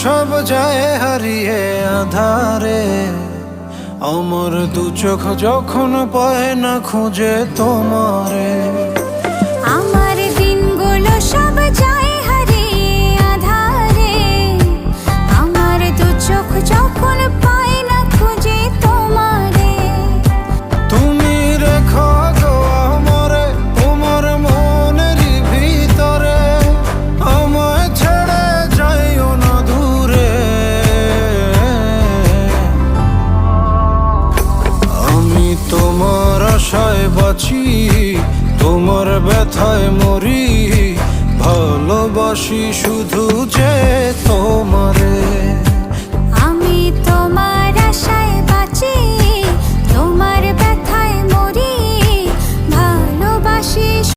সব যায় হারিয়ে আধারে, আমার দু চোখ যখন পায় না খুঁজে তোমারে। আমার দিনগুলো সব যায় হারিয়ে আঁধারে, আমার দু চোখ যখন পায় না খুঁজে তোমারে। তুমি রেখো গো আমারে তোমার মনের ভিতরে, আমায় ছেড়ে যাইও না দূরে। আমি তোমার আশায় বাঁচি, তোমার ব্যথায় মরি, ভালোবাসি শুধু যে তোমারে। আমি তোমার আশায়